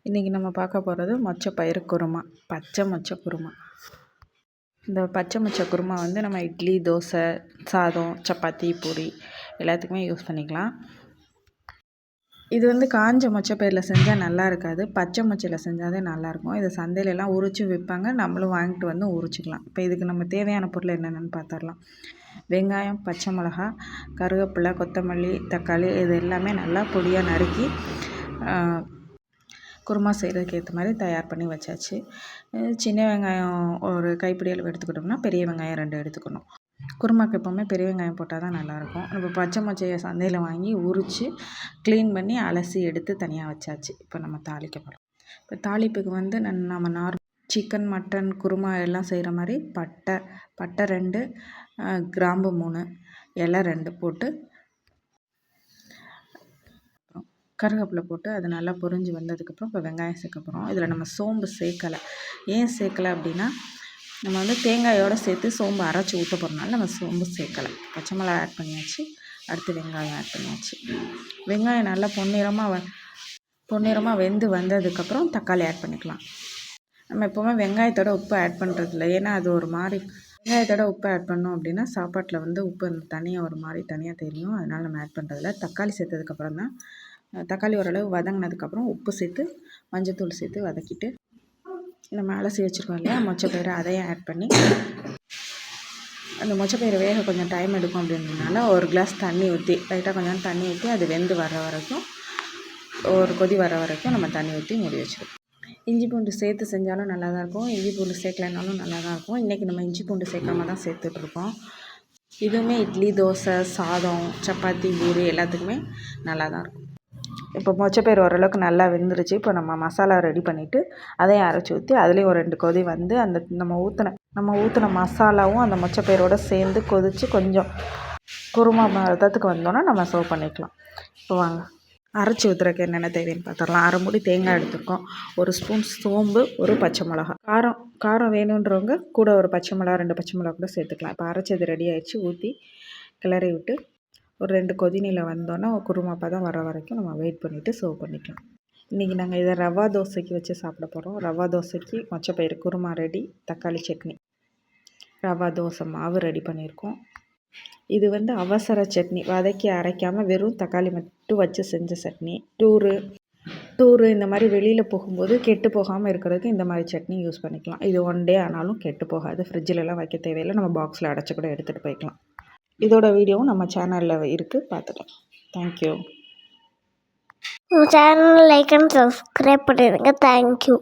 இன்றைக்கி நம்ம பார்க்க போகிறது மொச்சப்பயிறு குருமா, பச்சை மொச்சை குருமா. இந்த பச்சை மொச்சை குருமா வந்து நம்ம இட்லி, தோசை, சாதம், சப்பாத்தி, பூரி எல்லாத்துக்குமே யூஸ் பண்ணிக்கலாம். இது வந்து காஞ்ச மொச்சப்பயிரில் செஞ்சால் நல்லா இருக்காது, பச்சை மொச்சையில் செஞ்சால் தான் நல்லாயிருக்கும். இதை சந்தையிலலாம் உரித்து விற்பாங்க, நம்மளும் வாங்கிட்டு வந்து உரிச்சிக்கலாம். இப்போ இதுக்கு நம்ம தேவையான பொருள் என்னென்னு பார்த்துடலாம். வெங்காயம், பச்சை மிளகா, கருவேப்பிலை, கொத்தமல்லி, தக்காளி இது எல்லாமே நல்லா பொடியாக நறுக்கி குருமா செய்கிறதுக்கு ஏற்ற மாதிரி தயார் பண்ணி வச்சாச்சு. சின்ன வெங்காயம் ஒரு கைப்பிடி அளவு எடுத்துக்கிட்டோம்னா பெரிய வெங்காயம் 2 எடுத்துக்கணும். குருமாக்கு எப்போவுமே பெரிய வெங்காயம் போட்டால் தான் நல்லாயிருக்கும். நம்ம பச்சை மொச்சையை சந்தையில் வாங்கி உரித்து க்ளீன் பண்ணி அலசி எடுத்து தனியாக வச்சாச்சு. இப்போ நம்ம தாளிக்க போகிறோம். இப்போ தாளிப்புக்கு வந்து நம்ம சிக்கன், மட்டன், குருமா எல்லாம் செய்கிற மாதிரி பட்டை 2, கிராம்பு 3, இலை 2 போட்டு கருவேப்பிலை போட்டு அது நல்லா பொரிஞ்சு வந்ததுக்கப்புறம் இப்போ வெங்காயம் சேர்க்க போகிறோம். இதில் நம்ம சோம்பு சேர்க்கலை. ஏன் சேர்க்கலை அப்படின்னா, நம்ம வந்து தேங்காயோடு சேர்த்து சோம்பு அரைச்சி ஊற்ற போகிறனால நம்ம சோம்பு சேர்க்கலை. பச்சை மிளகா ஆட் பண்ணியாச்சு, அடுத்து வெங்காயம் ஆட் பண்ணியாச்சு. வெங்காயம் நல்லா பொன்னிறமாக வெந்து வந்ததுக்கப்புறம் தக்காளி ஆட் பண்ணிக்கலாம். நம்ம எப்போவுமே வெங்காயத்தோட உப்பு ஆட் பண்ணுறதில்ல, ஏன்னா அது ஒரு மாதிரி வெங்காயத்தோட உப்பு ஆட் பண்ணோம் அப்படின்னா சாப்பாட்டில் வந்து உப்பு தனியாக ஒரு மாதிரி தனியாக தெரியும். அதனால் நம்ம ஆட் பண்ணுறதில்ல. தக்காளி சேர்த்ததுக்கப்புறம் தான், தக்காளி ஓரளவு வதங்கினதுக்கப்புறம் உப்பு சேர்த்து மஞ்சத்தூள் சேர்த்து வதக்கிட்டு நம்ம அலசி வச்சுருக்கோம் இல்லையா மொச்சப்பயிறு, அதையும் ஆட் பண்ணி அந்த மொச்சப்பயிறு வேக கொஞ்சம் டைம் எடுக்கும் அப்படின்றதுனால ஒரு கிளாஸ் தண்ணி ஊற்றி லைட்டாக கொஞ்சம் தண்ணி ஊற்றி அது வெந்து வர வரைக்கும், ஒரு கொதி வர வரைக்கும் நம்ம தண்ணி ஊற்றி மூடி வச்சுருக்கோம். இஞ்சி பூண்டு சேர்த்து செஞ்சாலும் நல்லா தான் இருக்கும், இஞ்சி பூண்டு சேர்க்கலைனாலும் நல்லா தான் இருக்கும். இன்றைக்கி நம்ம இஞ்சி பூண்டு சேர்க்காம தான் சேர்த்துட்ருக்கோம். இதுவுமே இட்லி, தோசை, சாதம், சப்பாத்தி, பூரி எல்லாத்துக்குமே நல்லா தான் இருக்கும். இப்போ மொச்சப்பயிறு ஓரளவுக்கு நல்லா வெந்துருச்சு. இப்போ நம்ம மசாலா ரெடி பண்ணிவிட்டு அதையும் அரைச்சி ஊற்றி அதுலேயும் ஒரு 2 கொதி வந்து அந்த நம்ம ஊற்றின மசாலாவும் அந்த மொச்சப்பயிரோடு சேர்ந்து கொதித்து கொஞ்சம் குருமா பதத்துக்கு வந்தோன்னா நம்ம சர்வ் பண்ணிக்கலாம். இப்போ வாங்க அரைச்சி ஊற்றுறக்கு என்னென்ன தேவைன்னு பார்த்துடலாம். 1/2 மூடி தேங்காய் எடுத்துருக்கோம், 1 ஸ்பூன் சோம்பு, 1 பச்சை மிளகா. காரம் வேணுன்றவங்க கூட ஒரு பச்சை மிளகா 2 பச்சை மிளகா கூட சேர்த்துக்கலாம். இப்போ அரைச்சது ரெடி ஆகிடுச்சு. ஊற்றி கிளறி விட்டு ஒரு 2 கொதிநிலை வந்தோன்னா குருமா பதம் வர வரைக்கும் நம்ம வெயிட் பண்ணிவிட்டு சர்வ் பண்ணிக்கலாம். இன்றைக்கி நாங்கள் இதை ரவா தோசைக்கு வச்சு சாப்பிட போகிறோம். ரவா தோசைக்கு மொச்சப்பயிறு குருமா ரெடி, தக்காளி சட்னி, ரவா தோசை மாவு ரெடி பண்ணியிருக்கோம். இது வந்து அவசர சட்னி, வதக்கி அரைக்காமல் வெறும் தக்காளி மட்டும் வச்சு செஞ்ச சட்னி. டூரு இந்த மாதிரி வெளியில் போகும்போது கெட்டு போகாமல் இருக்கிறதுக்கு இந்த மாதிரி சட்னி யூஸ் பண்ணிக்கலாம். இது 1 டே ஆனாலும் கெட்டு போகாது, ஃப்ரிட்ஜிலலாம் வைக்க தேவையில்லை, நம்ம பாக்ஸில் அடைச்சி கூட எடுத்துகிட்டு போய்க்கலாம். இதோட வீடியோவும் நம்ம சேனலில் இருக்குது, பார்த்துக்கலாம். Thank you. Channel like and subscribe பண்ணிடுங்க. தேங்க்யூ.